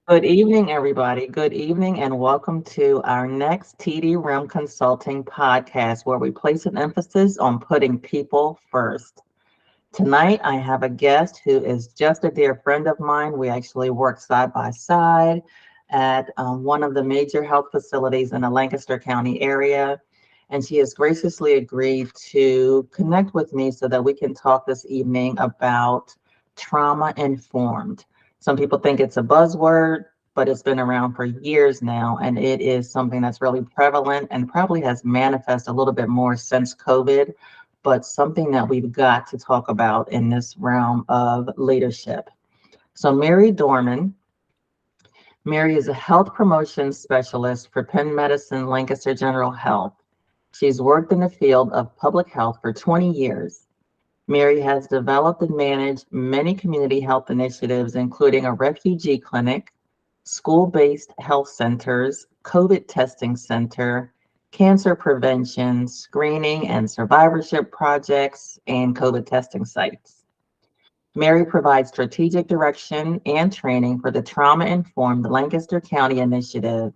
Good evening, everybody. Good evening, and welcome to our next TD Consulting podcast, where we place an emphasis on putting people first. Tonight, I have a guest who is just a dear friend of mine. We actually work side by side at one of the major health facilities in the Lancaster County area. And she has graciously agreed to connect with me so that we can talk this evening about trauma informed. Some people think it's a buzzword, but it's been around for years now, and it is something that's really prevalent and probably has manifested a little bit more since COVID, but something that we've got to talk about in this realm of leadership. So Mary Dorman, Mary is a health promotion specialist for Penn Medicine Lancaster General Health. She's worked in the field of public health for 20 years. Mary has developed and managed many community health initiatives, including a refugee clinic, school-based health centers, COVID testing center, cancer prevention, screening and survivorship projects, and COVID testing sites. Mary provides strategic direction and training for the Trauma-Informed Lancaster County Initiative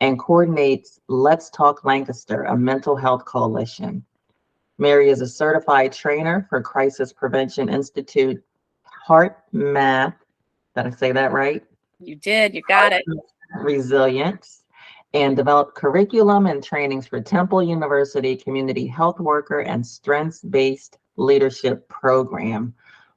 and coordinates Let's Talk Lancaster, a mental health coalition. Mary is a certified trainer for Crisis Prevention Institute Heart Math. Did I say that right? You did, you got it. Resilience, and developed curriculum and trainings for Temple University Community Health Worker and Strengths-Based Leadership Program.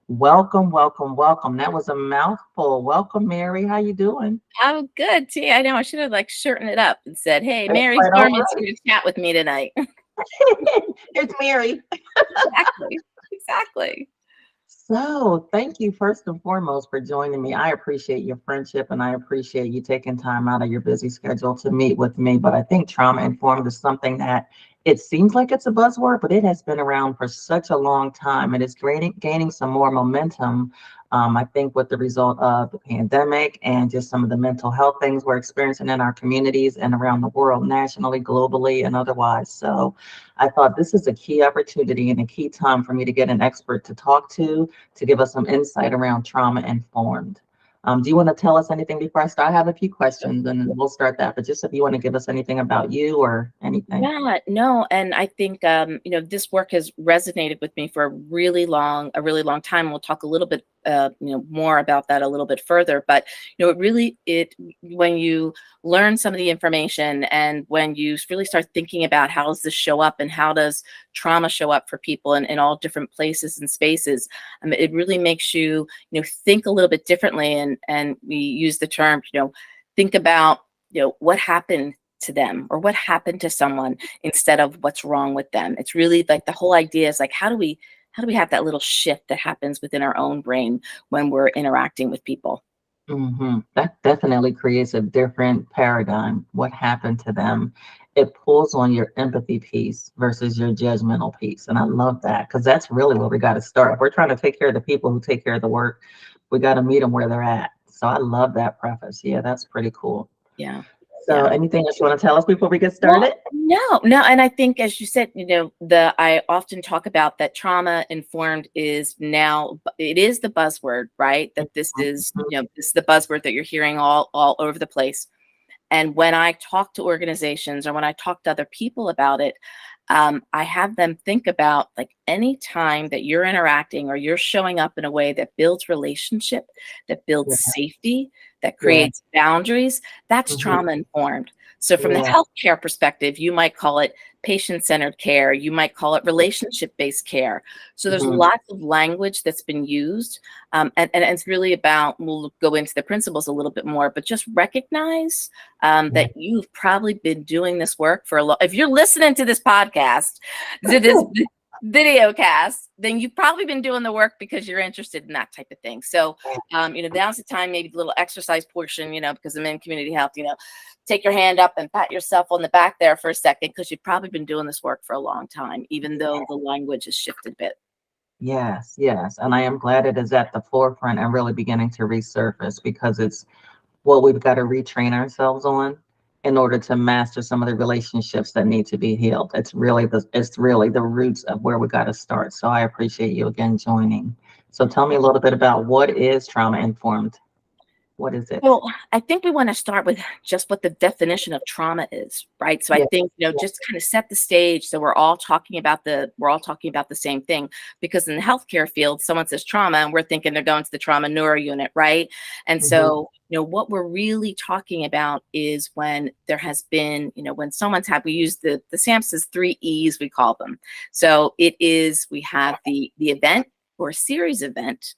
Welcome, welcome, welcome. That was a mouthful. Welcome, Mary. How you doing? I'm good, T. I know I should have shortened it up and said, hey, That's Mary quite all Dorman's right. here to chat with me tonight. It's Mary. Exactly. So thank you first and foremost for joining me. I appreciate your friendship and I appreciate you taking time out of your busy schedule to meet with me. But I think trauma informed is something that it seems like it's a buzzword, but it has been around for such a long time. It is gaining some more momentum. I think with the result of the pandemic and just some of the mental health things we're experiencing in our communities and around the world, nationally, globally, and otherwise. So I thought this is a key opportunity and a key time for me to get an expert to talk to give us some insight around trauma informed. Do you want to tell us anything before I start? I have a few questions and we'll start that, but just if you want to give us anything about you or anything. Yeah, no, and I think this work has resonated with me for a really long time. We'll talk a little bit more about that a little bit further, but it when you learn some of the information and when you really start thinking about how does this show up and how does trauma show up for people in all different places and spaces, it really makes you think a little bit differently, and we use the term think about what happened to them or what happened to someone instead of what's wrong with them. It's really like the whole idea is like, how do we have that little shift that happens within our own brain when we're interacting with people? That definitely creates a different paradigm. What happened to them? It pulls on your empathy piece versus your judgmental piece. And I love that because that's really where we got to start. If we're trying to take care of the people who take care of the work, we got to meet them where they're at. So I love that preface. Yeah, that's pretty cool. Yeah. So Yeah. anything else you want to tell us before we get Well, started? no. And I think, as you said, I often talk about that trauma informed is now, it is the buzzword, right? That this is, this is the buzzword that you're hearing all over the place. And when I talk to organizations or when I talk to other people about it, I have them think about like any time that you're interacting or you're showing up in a way that builds relationship, that builds Yeah, safety, that yeah, creates boundaries, that's mhm, trauma informed. So from the yeah, healthcare perspective, you might call it patient-centered care, you might call it relationship-based care. So there's mhm, lots of language that's been used. And it's really about, we'll go into the principles a little bit more, but just recognize yeah. that you've probably been doing this work for a long, if you're listening to this podcast, to this video cast, then you've probably been doing the work because you're interested in that type of thing. So, now's the time, maybe the little exercise portion, because I'm in community health, take your hand up and pat yourself on the back there for a second, because you've probably been doing this work for a long time, even though the language has shifted a bit. Yes, yes. And I am glad it is at the forefront and really beginning to resurface because it's what we've got to retrain ourselves on in order to master some of the relationships that need to be healed. It's really the roots of where we got to start. So I appreciate you again joining. So tell me a little bit about what is trauma informed What is it? Well, I think we want to start with just what the definition of trauma is, right? So I Yeah. think, Yeah. just kind of set the stage so we're all talking about the same thing, because in the healthcare field, someone says trauma and we're thinking they're going to the trauma neuro unit, right? And Hmm. so, what we're really talking about is when there has been, when someone's had, we use the SAMHSA's 3 E's, we call them. So we have the event or series event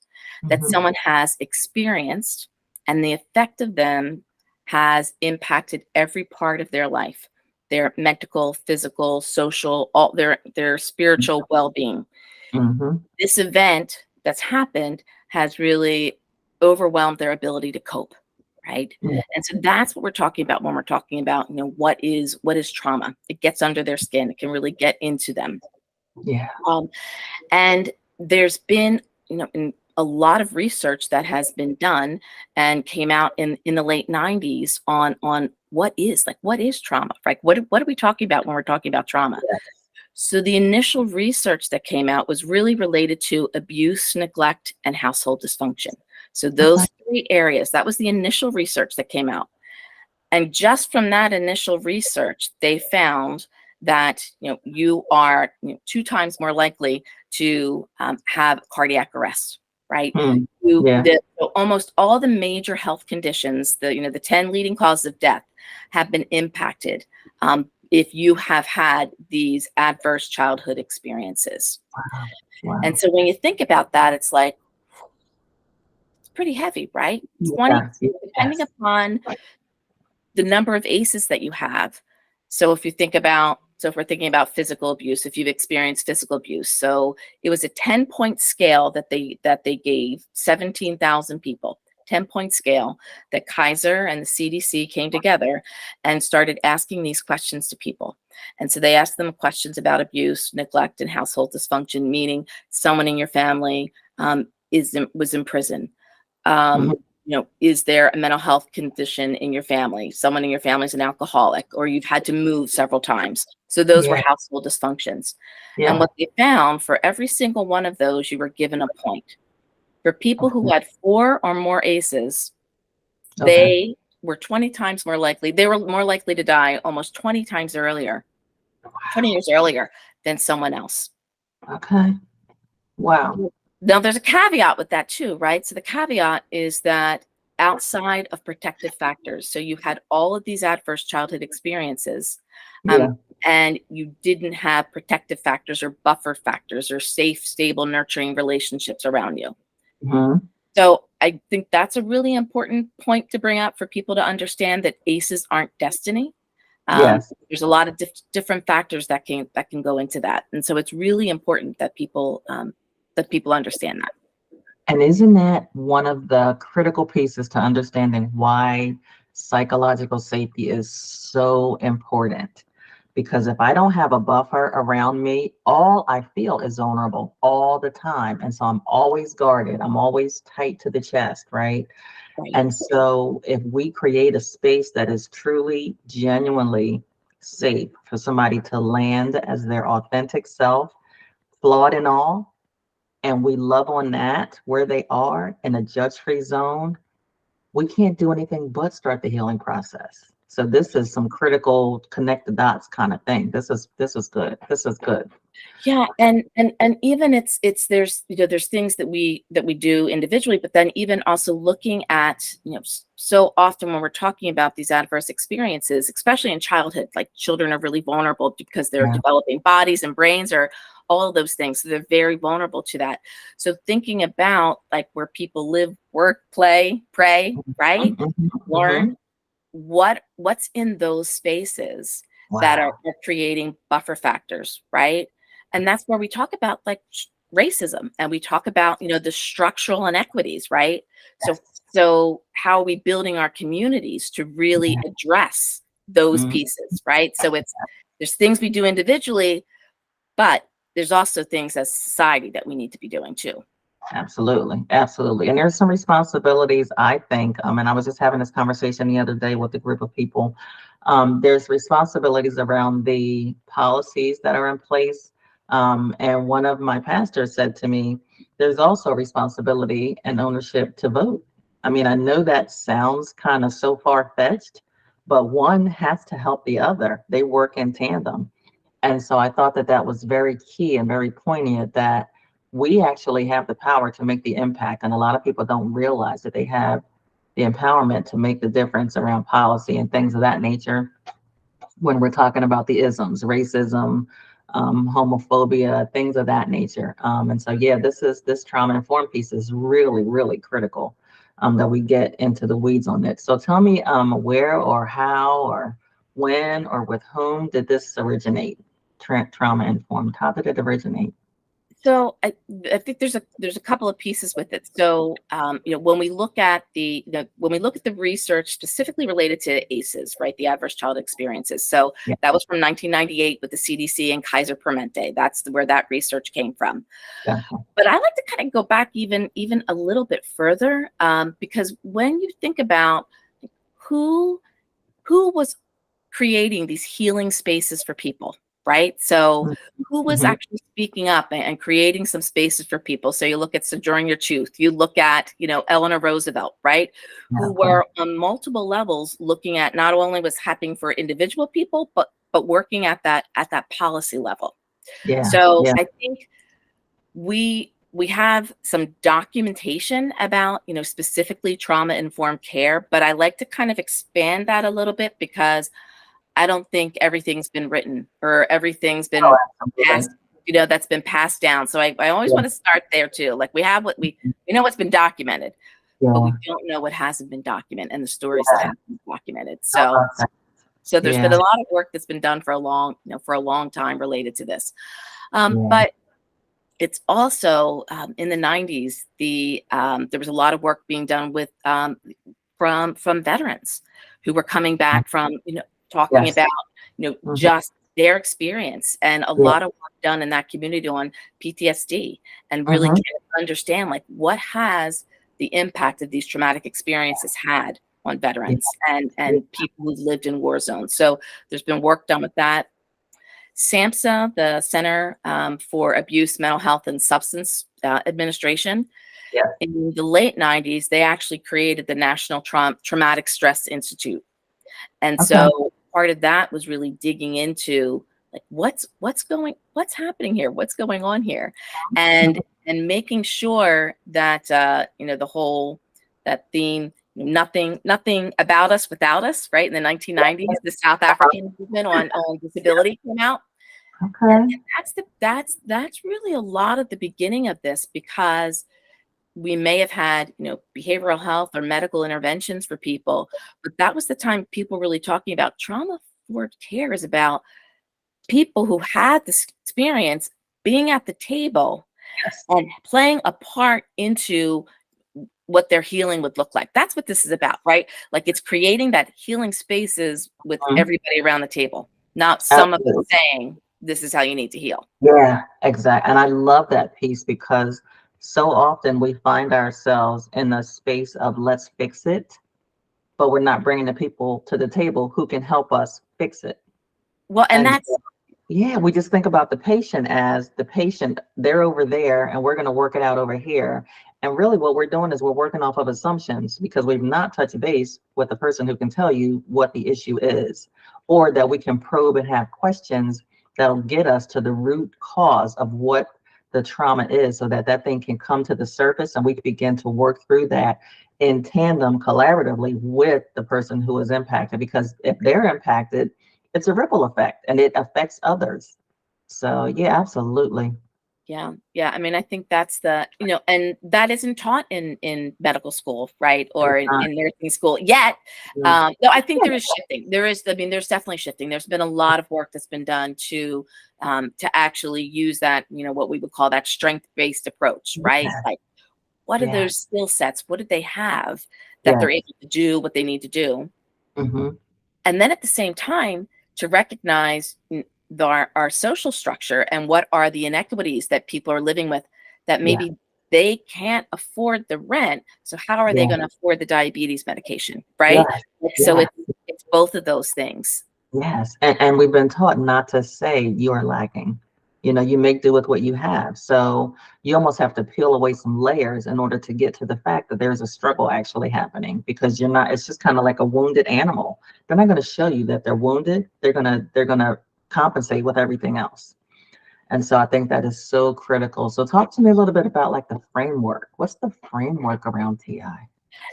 that Hmm. someone has experienced, and the effect of them has impacted every part of their life, their mental, physical, social, all their spiritual well-being. Hmm. This event that's happened has really overwhelmed their ability to cope, right? Yeah. And so that's what we're talking about when we're talking about, what is trauma. It gets under their skin. It can really get into them. Yeah. um, and there's been, in a lot of research that has been done and came out in the late 90s on what is trauma, right? What are we talking about when we're talking about trauma? Yeah. So the initial research that came out was really related to abuse, neglect, and household dysfunction. So Okay. those 3 areas, that was the initial research that came out. And just from that initial research, they found that you are 2 times more likely to have cardiac arrest, right? Mm. Yeah. So almost all the major health conditions, the 10 leading causes of death, have been impacted if you have had these adverse childhood experiences. Wow. And Wow. so when you think about that, it's like, it's pretty heavy, right? 20, Yes. depending Yes. upon the number of ACEs that you have. So if we're thinking about physical abuse, if you've experienced physical abuse, so it was a 10-point scale that they gave 17,000 people, 10-point scale that Kaiser and the CDC came together and started asking these questions to people. And so they asked them questions about abuse, neglect, and household dysfunction, meaning someone in your family was in prison. Hmm. um, is there a mental health condition in your family? Someone in your family is an alcoholic, or you've had to move several times. So those were Yeah. household dysfunctions. And Yeah. what they found, for every single one of those, you were given a point. For people who Okay. had 4 or more ACEs, Okay. they were 20 times more likely. They were more likely to die almost 20 times earlier, 20 years earlier than someone else. Okay. Wow. Now, there's a caveat with that too, right? So the caveat is that outside of protective factors, so you had all of these adverse childhood experiences, um, Yeah. and you didn't have protective factors or buffer factors or safe, stable, nurturing relationships around you. Hmm. So I think that's a really important point to bring up for people to understand that ACEs aren't destiny. Yes. There's a lot of different factors that can go into that, and so it's really important that people understand that. And isn't that one of the critical pieces to understanding why psychological safety is so important? Because if I don't have a buffer around me, all I feel is vulnerable all the time. And so I'm always guarded, I'm always tight to the chest, right? Right. And so if we create a space that is truly, genuinely safe for somebody to land as their authentic self, flawed and all, and we love on that where they are in a judge-free zone, we can't do anything but start the healing process. So this is some critical connect the dots kind of thing. This is good. This is good. Yeah, and even there's things that we do individually, but then even also looking at, so often when we're talking about these adverse experiences, especially in childhood, like children are really vulnerable because they're Yeah. developing bodies and brains, or all of those things. So they're very vulnerable to that. So thinking about like where people live, work, play, pray, right? Mhm, mhm. Learn, what's in those spaces that are Wow. creating buffer factors, right? And that's where we talk about like racism, and we talk about the structural inequities, right? so Yes. so how are we building our communities to really Yeah. address those Mm. pieces, right? So there's things we do individually, but there's also things as society that we need to be doing too. Absolutely, absolutely. And there's some responsibilities, I think, and I was just having this conversation the other day with a group of people. There's responsibilities around the policies that are in place. And one of my pastors said to me, there's also responsibility and ownership to vote. I mean, I know that sounds kind of so far-fetched, but one has to help the other. They work in tandem. And so I thought that that was very key and very poignant, that we actually have the power to make the impact. And a lot of people don't realize that they have the empowerment to make the difference around policy and things of that nature when we're talking about the isms, racism, homophobia, things of that nature. And so, yeah, this trauma informed piece is really, really critical, that we get into the weeds on it. So tell me, where or how or when or with whom did this originate? Trauma informed. How did it originate? So I think there's a couple of pieces with it. So when we look at when we look at the research specifically related to ACEs, right, the adverse childhood experiences. So Yeah, that was from 1998 with the CDC and Kaiser Permanente. That's where that research came from. gotcha. But I like to kind of go back even a little bit further, because when you think about who was creating these healing spaces for people, right? So who was Mm-hmm. actually speaking up and creating some spaces for people? So you look at Sojourner Truth, you look at, Eleanor Roosevelt, right? Yeah, Who okay. were on multiple levels looking at not only what's happening for individual people, but working at that policy level. Yeah, So yeah. I think we have some documentation about, specifically trauma informed care, but I like to kind of expand that a little bit because I don't think everything's been written or everything's Oh, been absolutely. passed, that's been passed down. So I always Yeah, want to start there too. Like we know what's been documented, but we yeah, don't know what hasn't been documented and the stories that yeah. haven't been documented. How So about that? there's been Yeah, a lot of work that's been done for a long time related to this. yeah. But it's also in the 90s, there was a lot of work being done with from veterans who were coming back from, talking Yes. about, Mhm. just their experience, and a Yeah. lot of work done in that community on PTSD and really Mhm. trying to understand like what has the impact of these traumatic experiences had on Yeah. veterans Yeah. and people who've lived in war zones. So there's been work done with that. SAMHSA, the Center for Abuse, Mental Health, and Substance Administration, Yeah. in the late 90s, they actually created the National Traumatic Stress Institute. And Okay. so part of that was really digging into like what's happening here, what's going on here, and Mhm. making sure that the whole that theme, nothing about us without us, right? In the 1990s, the South African movement on disability came out, and Okay. that's really a lot of the beginning of this, because we may have had, behavioral health or medical interventions for people, but that was the time people really talking about trauma informed care is about people who had this experience being at the table Yes. and playing a part into what their healing would look like. That's what this is about, right? Like it's creating that healing spaces with Mhm. everybody around the table, not some of us Absolutely. saying this is how you need to heal. Yeah, exactly. And I love that piece because so often we find ourselves in the space of let's fix it, but we're not bringing the people to the table who can help us fix it. Well, and And that's yeah, we just think about the patient as the patient, they're over there and we're going to work it out over here. And really, what we're doing is we're working off of assumptions because we've not touched base with the person who can tell you what the issue is, or that we can probe and have questions that'll get us to the root cause of what the trauma is so that that thing can come to the surface and we can begin to work through that in tandem collaboratively with the person who is impacted. Because if they're impacted, it's a ripple effect and it affects others. So yeah, absolutely. Yeah, yeah. I mean, I think that's and that isn't taught in medical school, right, or It's not. in nursing school yet. No. No, I think there is shifting. I mean, there's definitely shifting. There's been a lot of work that's been done to actually use that, what we would call that strength-based approach, right? Yeah, Like, what are yeah, those skill sets? What do they have that yeah. they're able to do what they need to do? Hmm. And then at the same time, to recognize our social structure and what are the inequities that people are living with, that Yeah, maybe they can't afford the rent. So how are they yeah, going to afford the diabetes medication, yeah, right? Like, so yeah, it's both of those things. yes. And we've been taught not to say you are lacking. You make do with what you have. So you almost have to peel away some layers in order to get to the fact that there's a struggle actually happening, because you're not, it's just kind of like a wounded animal. They're not going to show you that they're wounded. They're going to compensate with everything else. And so I think that is so critical. So talk to me a little bit about like the framework. What's the framework around TI?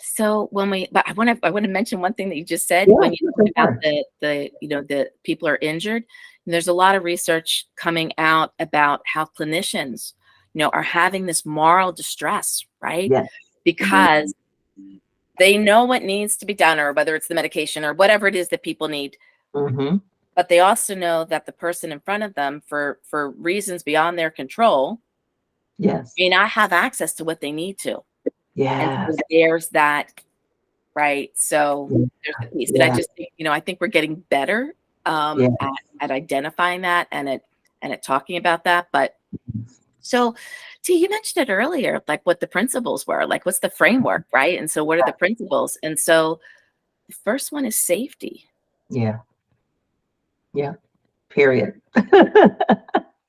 So but I want to mention one thing that you just said Yeah, when you for talked about sure. the people are injured. And there's a lot of research coming out about how clinicians, are having this moral distress, right? Yes. Because they know what needs to be done, or whether it's the medication or whatever it is that people need, Mm-hmm. but they also know that the person in front of them, for reasons beyond their control, Yes. may not have access to what they need to. And so Yes. there's that, right? So there's the piece. And I Yeah. just think, I think we're getting better Yeah. at identifying that, and at talking about that. But so, T, you mentioned it earlier, like what the principles were, like what's the framework, right? And so what are the principles? And so the first one is safety. Yeah. Yeah. Period.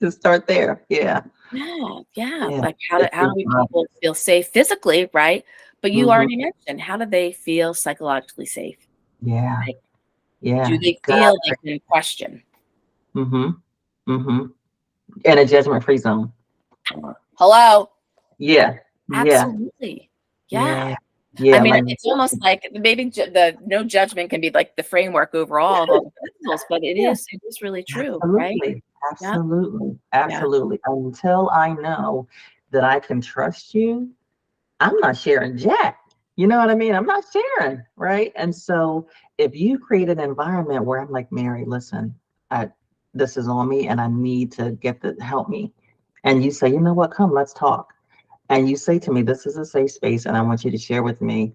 Just start there. Yeah. Yeah, yeah. Yeah. Like This how is do we people feel safe physically, right? But you mm-hmm. already mentioned, how do they feel psychologically safe? Yeah. Like, do Yeah. they God. feel they can question? Mm-hmm. Mm-hmm. In a judgment-free zone. Hello? Yeah. Yeah. Absolutely. Yeah. Yeah. I Yeah. mean, Like it's almost like maybe the no judgment can be like the framework overall of all the principles, but yeah. it is really true, right? Absolutely. Yeah. Absolutely. Yeah. Absolutely. Until I know that I can trust you, I'm not sharing jack. You know what I mean? I'm not sharing, right? And so if you create an environment where I'm like, Mary, listen, I, this is on me and I need to get the help me. And you say, you know what, come, let's talk. And you say to me, this is a safe space and I want you to share with me.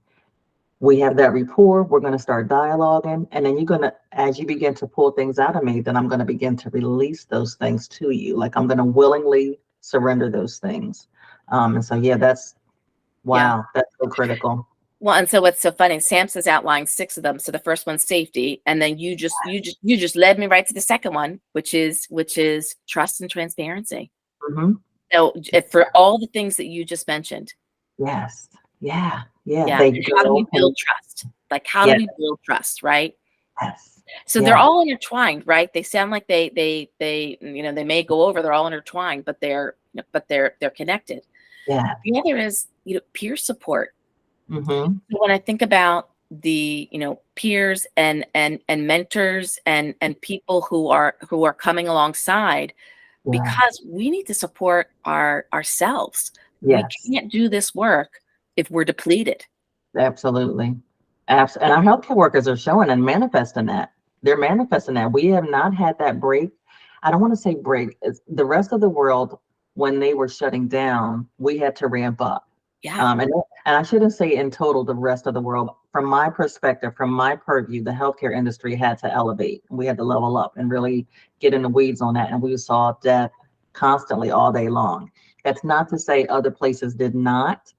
We have that rapport, we're going to start dialoguing. And then you're going to, as you begin to pull things out of me, then I'm going to begin to release those things to you. Like I'm going to willingly surrender those things. And so, yeah, Yeah. wow, that's so critical. Well, and so what's so funny, Samson's outlined 6 of them. So the first one's safety, and then you just led me right to the second one, which is trust and transparency. Hmm. So for all the things that you just mentioned, Yes. Yeah. Yeah. yeah, They and how do we go build hand. trust? Like, how do Yes. we build trust, right? Yes. So they're Yeah. all intertwined, right? They sound like they may go over, they're all intertwined, but they're connected. Yeah. The other is, peer support. Hmm. So when I think about the, peers and mentors and people who are coming alongside, Yeah. because we need to support ourselves. We Yes. can't do this work if we're depleted. Absolutely. And our healthcare workers are showing and manifesting that. They're manifesting that. We have not had that break. I don't want to say break. It's the rest of the world, when they were shutting down, we had to ramp up. Yeah. And I shouldn't say in total the rest of the world. From my perspective, from my purview, the healthcare industry had to elevate. We had to level up and really get in the weeds on that. And we saw death constantly all day long. That's not to say other places did not,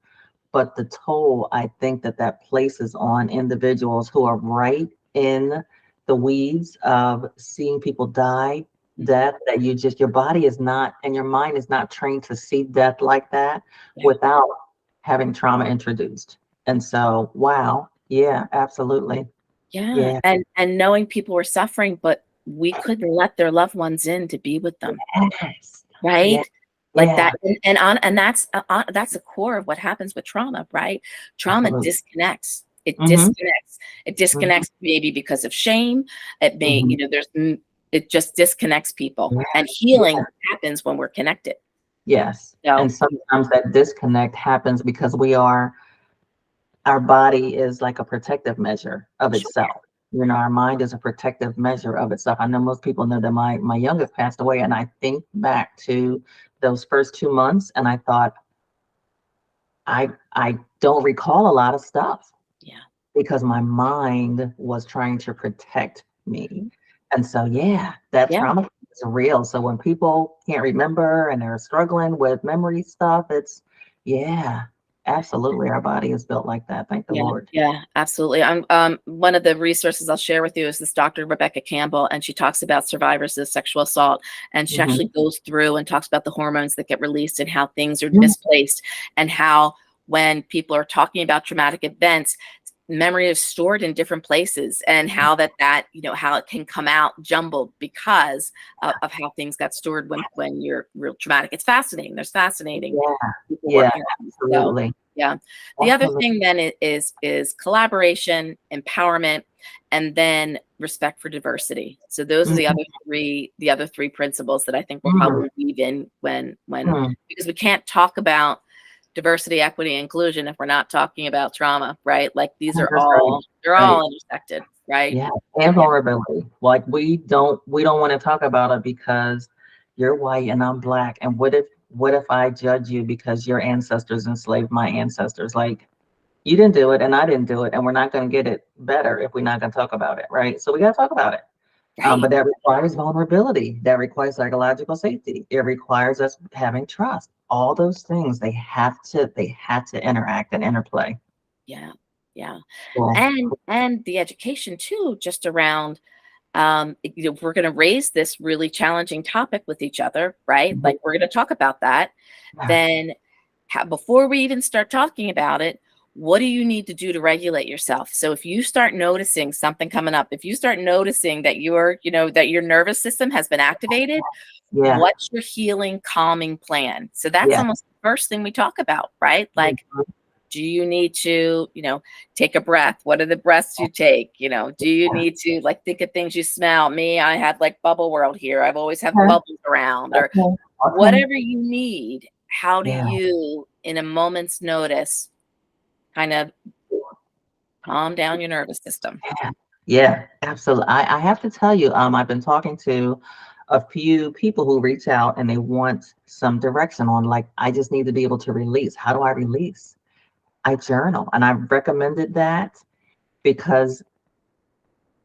but the toll I think that that places on individuals who are right in the weeds of seeing people die, death, that your body is not and your mind is not trained to see death like that Yeah. without having trauma introduced. And so, wow, yeah, absolutely. Yeah. Yeah. And knowing people were suffering, but we couldn't let their loved ones in to be with them. Yes. Yeah. Right? Like Yeah. that, that's the core of what happens with trauma, right? Trauma Absolutely. disconnects. It Mm-hmm. disconnects. It disconnects maybe because of shame. It may, Mm-hmm. it just disconnects people. Yeah. And Yeah. healing happens when we're connected. Yes. So And sometimes that disconnect happens because our body is like a protective measure of sure. itself. Our mind is a protective measure of itself. I know most people know that my youngest passed away, and I think back to those first 2 months, and I thought, I don't recall a lot of stuff Yeah. because my mind was trying to protect me. Mhm. And so, yeah, that Yeah. trauma is real. So when people can't remember and they're struggling with memory stuff, yeah, Absolutely. Our body is built like that. Thank the Yeah, Lord. yeah, absolutely. I'm one of the resources I'll share with you is this Dr. Rebecca Campbell, and she talks about survivors of sexual assault, and she Hmm. actually goes through and talks about the hormones that get released and how things are misplaced, and how when people are talking about traumatic events, memory is stored in different places, and how how it can come out jumbled because of how things got stored when you're real traumatic. It's fascinating. There's fascinating Yeah. people Yeah. working on it. So Absolutely. yeah. The other Absolutely. thing then is collaboration, empowerment, and then respect for diversity. So those are Mhm. the other three principles that I think we'll Mm, probably weave in when mm. because we can't talk about diversity, equity, and inclusion if we're not talking about trauma, right? Like That's right. they're Right. all intersected, right? Yeah. And Yeah, vulnerability. Like we don't want to talk about it because you're white and I'm black. And what if I judge you because your ancestors enslaved my ancestors? Like you didn't do it and I didn't do it, and we're not going to get it better if we're not going to talk about it, right? So we got to talk about it. right. But that requires vulnerability. That requires psychological safety. It requires us having trust. All those things they have to interact and interplay. Yeah, yeah. Cool. And the education too, just around if we're going to raise this really challenging topic with each other, right? Mhm. Like we're going to talk about that. Yeah. Then, before we even start talking about it, what do you need to do to regulate yourself? So if you start noticing something coming up, if you start noticing that that your nervous system has been activated, Yeah. what's your healing, calming plan? So that's Yeah. almost the first thing we talk about, right? Like, Mhm. do you need to take a breath? What are the breaths you take? Do you Yeah. need to like think of things you smell? Me, I have like bubble world here. I've always have Okay. bubbles around, or Okay. Okay. whatever you need. How do Yeah. you in a moment's notice kind of calm down your nervous system? Yeah. Yeah. Absolutely. I have to tell you, I've been talking to a few people who reach out and they want some direction on, like, I just need to be able to release. How do I release? I journal, and I've recommended that because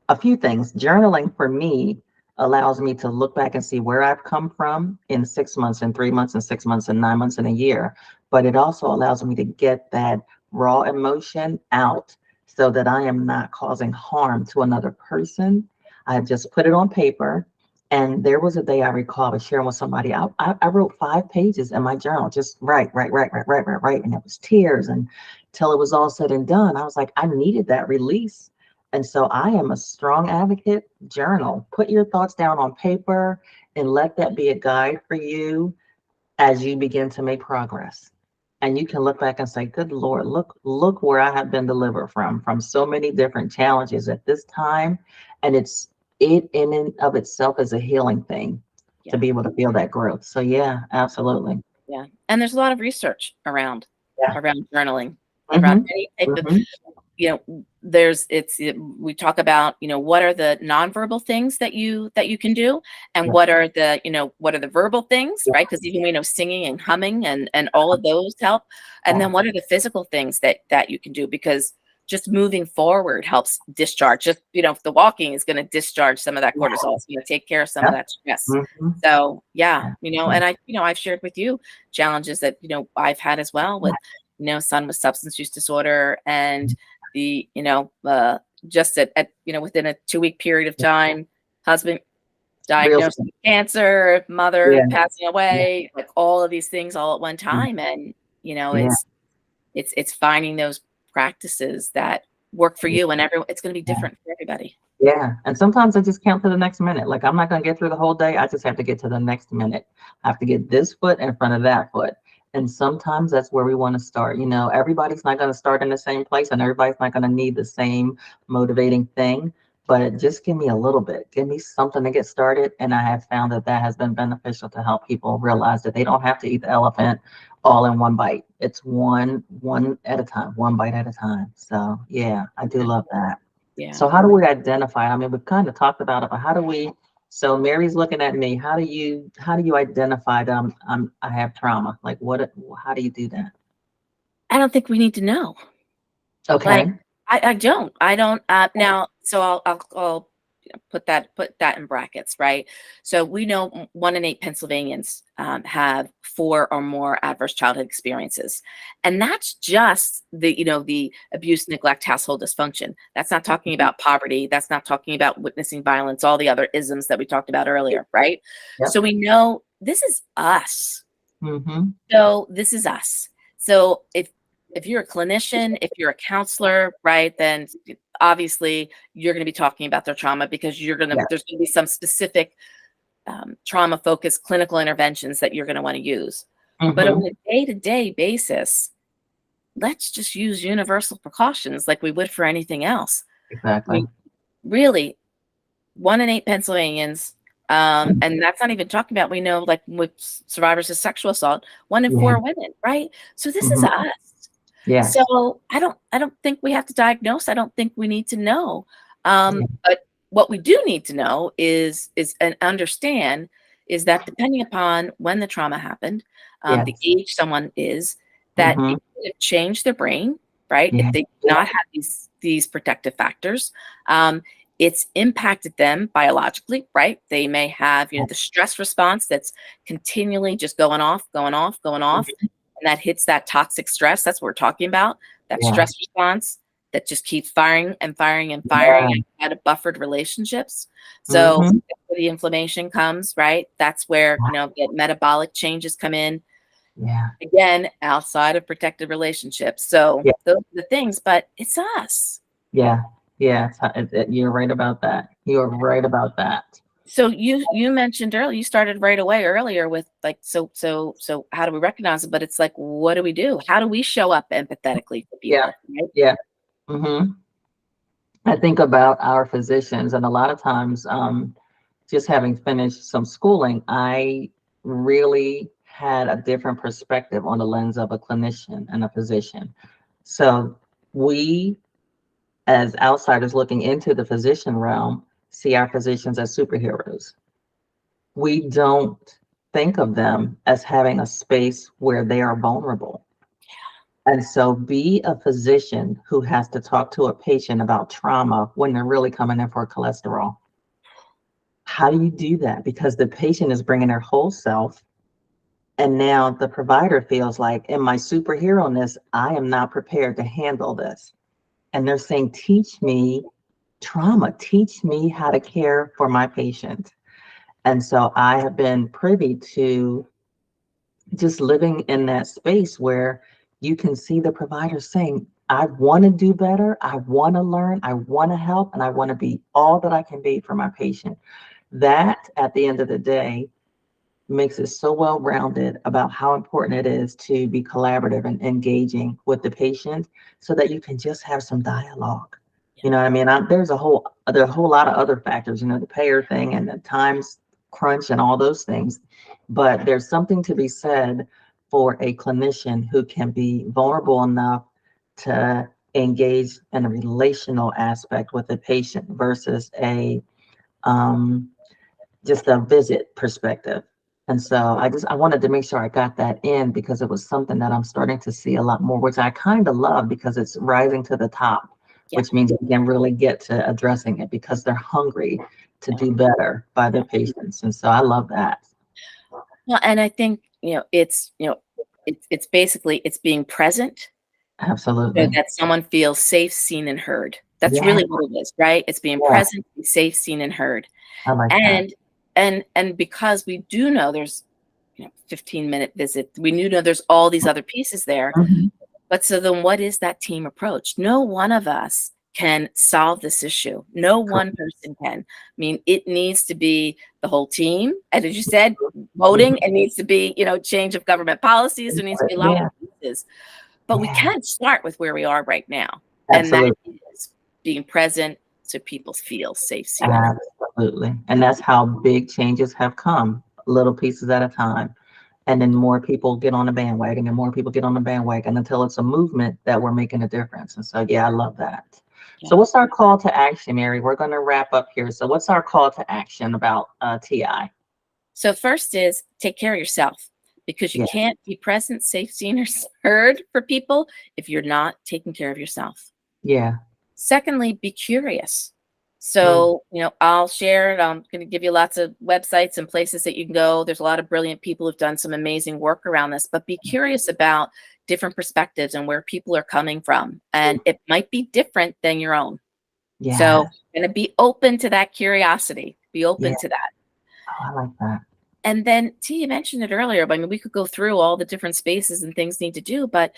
a few things. Journaling for me allows me to look back and see where I've come from in 6 months and 3 months and 6 months and 9 months and a year. But it also allows me to get that raw emotion out so that I am not causing harm to another person. I just put it on paper. And there was a day I recall I was sharing with somebody. I wrote 5 pages in my journal, just write, write, write, write, write, write, write. And it was tears. And till it was all said and done, I was like, I needed that release. And so I am a strong advocate. Journal. Put your thoughts down on paper and let that be a guide for you as you begin to make progress. And you can look back and say, good Lord, look where I have been delivered from so many different challenges at this time. And it in and of itself is a healing thing to Yeah, be able to feel that growth. So yeah, absolutely. yeah. And there's a lot of research Yeah. around journaling, around Mm-hmm. any type of Mm-hmm. we talk about what are the nonverbal things that you can do, and Yeah. what are the verbal things, Yeah. right? Because even singing and humming and all of those help. And Yeah. then what are the physical things that you can do, because just moving forward helps discharge. Just the walking is going to discharge some of that Yeah. cortisol. It's going to take care of some Yeah. of that stress. Mm-hmm. So yeah, Yeah. and I've shared with you challenges that I've had as well with son with substance use disorder, and the just at within a 2-week period of time, husband Real. diagnosed with cancer, mother Yeah. passing Yeah. away, like all of these things all at one time. And Yeah. it's finding those practices that work for Yeah. you, and it's going to be different for everybody. Yeah. And sometimes I just count to the next minute. Like I'm not going to get through the whole day. I just have to get to the next minute. I have to get this foot in front of that foot. And sometimes that's where we want to start. Everybody's not going to start in the same place and everybody's not going to need the same motivating thing. But just give me a little bit, give me something to get started. And I have found that that has been beneficial to help people realize that they don't have to eat the elephant all in one bite. It's one at a time, one bite at a time. So yeah, I do Yeah, love that. yeah. So how do we identify? I mean, we've kind of talked about it, but how do we? So Mary's looking at me. How do you identify that I have trauma? Like what? How do you do that? I don't think we need to know. Like, Okay. I don't. Now, so I'll put that in brackets, right? So we know 1 in 8 Pennsylvanians have 4 or more adverse childhood experiences, and that's just the abuse, neglect, household dysfunction. That's not talking about poverty. That's not talking about witnessing violence. All the other isms that we talked about earlier, right? Yep. So we know this is us. Mm-hmm. So this is us. So if you're a clinician, if you're a counselor, right, then obviously you're going to be talking about their trauma because Yeah. there's going to be some specific trauma focused clinical interventions that you're going to want to use. But Mm-hmm. on a day-to-day basis, let's just use universal precautions like we would for anything else. I Exactly. mean, really, 1 in 8 Pennsylvanians, and that's not even talking about, we know, like with survivors of sexual assault, 1 in 4 Yeah. women, right? So this is Mm-hmm. us. Yes. So I don't think we have to diagnose. I don't think we need to know. Yeah. But what we do need to know is and understand is that depending upon when the trauma happened, the Yes. age someone is, that Mm-hmm. it could have changed their brain, right? If Yeah. they did Yeah. not have these protective factors. It's impacted them biologically, right? They may have, the stress response that's continually just going off, going off, going off, Mhm. and that hits that toxic stress. That's what we're talking about. That Yeah. stress response that just keeps firing and firing and firing Yeah. out of buffered relationships. So Mm-hmm. that's where the inflammation comes, right? That's where, the metabolic changes come in. Yeah. Again, outside of protected relationships. So Yeah. those are the things, but it's us. Yeah. Yeah. You're right about that. You're right about that. So you mentioned earlier, you started right away earlier with like, so how do we recognize it? But it's like, what do we do? How do we show up empathetically for Yeah. people, right? Yeah. Mm-hmm. I think about our physicians, and a lot of times, just having finished some schooling, I really had a different perspective on the lens of a clinician and a physician. So we, as outsiders looking into the physician realm, see our physicians as superheroes. We don't think of them as having a space where they are vulnerable. And so be a physician who has to talk to a patient about trauma when they're really coming in for cholesterol. How do you do that? Because the patient is bringing their whole self. And now the provider feels like, in my superhero-ness, I am not prepared to handle this. And they're saying, teach me trauma, teach me how to care for my patient. And so I have been privy to just living in that space where you can see the provider saying, I want to do better, I want to learn, I want to help, and I want to be all that I can be for my patient. That, at the end of the day, makes it so well rounded about how important it is to be collaborative and engaging with the patient so that you can just have some dialogue. You know what I mean? There's a whole lot of other factors, the payer thing and the times crunch and all those things. But there's something to be said for a clinician who can be vulnerable enough to engage in a relational aspect with the patient versus a um, just a visit perspective. And so I wanted to make sure I got that in because it was something that I'm starting to see a lot more, which I kind of love because it's rising to the top, Yeah. which means we can really get to addressing it because they're hungry to do better by their patients. And so I love that. Well, and I think, it's basically, it's being present so Absolutely. that someone feels safe, seen, and heard. That's Yeah. really what it is, right? It's being Yeah. present, be safe, seen, and heard. I like that. And because we do know there's 15-minute visit, we do know there's all these other pieces there. Mhm. But so then what is that team approach? No one of us can solve this issue. No one person can. I mean, it needs to be the whole team. And as you said, Mhm. voting, it needs to be, change of government policies. There needs to be a lot Yeah. of pieces. But we Yeah. can start with where we are right now. And that Absolutely. is being present so people feel safe, seen, and heard. Absolutely. And that's how big changes have come, little pieces at a time. And then more people get on the bandwagon and more people get on the bandwagon until it's a movement that we're making a difference. And so, yeah, I love that. So Yeah. what's our call to action, Mary? We're going to wrap up here. So what's our call to action about TI? So first is take care of yourself because you Yeah. can't be present, safe, seen, or heard for people if you're not taking care of yourself. Yeah. Secondly, be curious. Mm, So, I'll share it. I'm going to give you lots of websites and places that you can go. There's a lot of brilliant people who've done some amazing work around this, but be curious about different perspectives and where people are coming from. And it might be different than your own. So, yes. going to be open to that curiosity, be Yeah. open to that. Oh, I like that. And then T, you mentioned it earlier, but I mean, we could go through all the different spaces and things need to do, but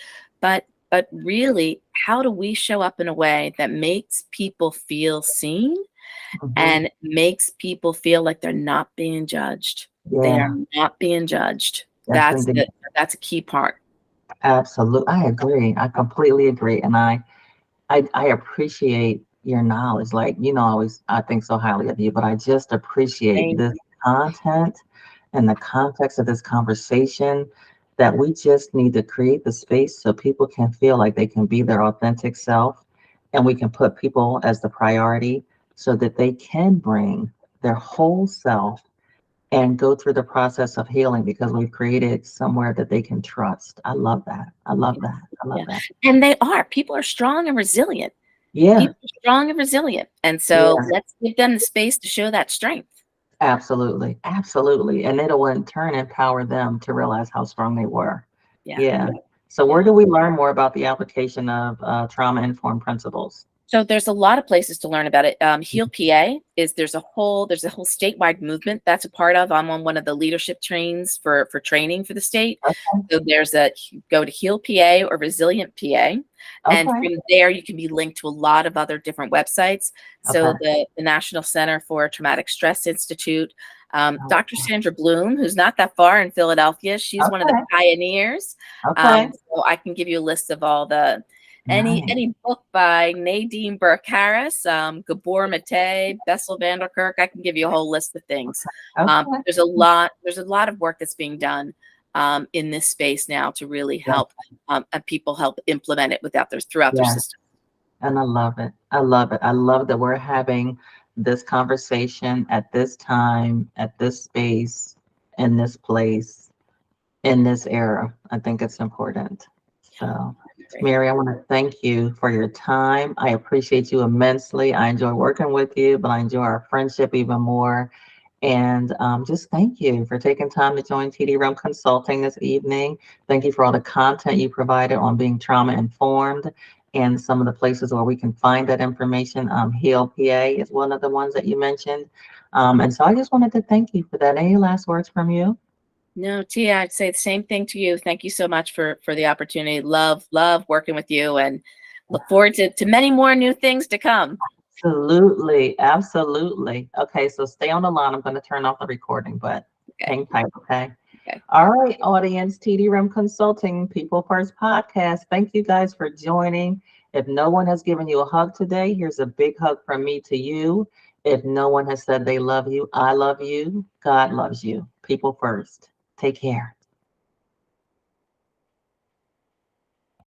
really, how do we show up in a way that makes people feel seen Hmm. and makes people feel like they're not being judged? They are Yeah. not being judged. Yes, indeed. That's a key part. Absolutely. I agree. I completely agree. And I appreciate your knowledge. Like, always I think so highly of you, but I just appreciate Thank this you. content and the context of this conversation that we just need to create the space so people can feel like they can be their authentic self and we can put people as the priority so that they can bring their whole self and go through the process of healing because we've created somewhere that they can trust. I love that. I love that. I love Yeah. that. And they are. People are strong and resilient. Yeah. People are strong and resilient. And so Yeah. let's give them the space to show that strength. Absolutely. Absolutely. And it'll in turn empower them to realize how strong they were. Yeah. Yeah. So where Yeah. do we learn more about the application of trauma-informed principles? So there's a lot of places to learn about it. Heal PA there's a whole statewide movement that's a part of. I'm on one of the leadership trains for training for the state. Okay. So go to Heal PA or Resilient PA, and Okay. from there you can be linked to a lot of other different websites. So Okay. the National Center for Traumatic Stress Institute, Okay. Dr. Sandra Bloom, who's not that far in Philadelphia, she's one of the Okay. pioneers. Okay. So I can give you a list of all the Nice. any book by Nadine Burke Harris, Gabor Mate, Bessel van der Kerk. I can give you a whole list of things. Okay. There's a lot of work that's being done in this space now to really Yeah. help and people help implement it throughout their Yeah. system. And I love it. I love it. I love that we're having this conversation at this time, at this space, in this place, in this era. I think it's important. So, Great. Mary, I want to thank you for your time. I appreciate you immensely. I enjoy working with you, but I enjoy our friendship even more. And just thank you for taking time to join TD Realm Consulting this evening. Thank you for all the content you provided on being trauma informed and some of the places where we can find that information. Heal PA is one of the ones that you mentioned. And so I just wanted to thank you for that. Any last words from you? No, Tia, I'd say the same thing to you. Thank you so much for the opportunity. Love working with you, and look forward to many more new things to come. Absolutely. Absolutely. Okay, so stay on the line. I'm going to turn off the recording, but Okay. hang tight, okay? Okay. All right, audience, TD Rim Consulting, People First Podcast. Thank you guys for joining. If no one has given you a hug today, here's a big hug from me to you. If no one has said they love you, I love you. God loves you. People first. Take care.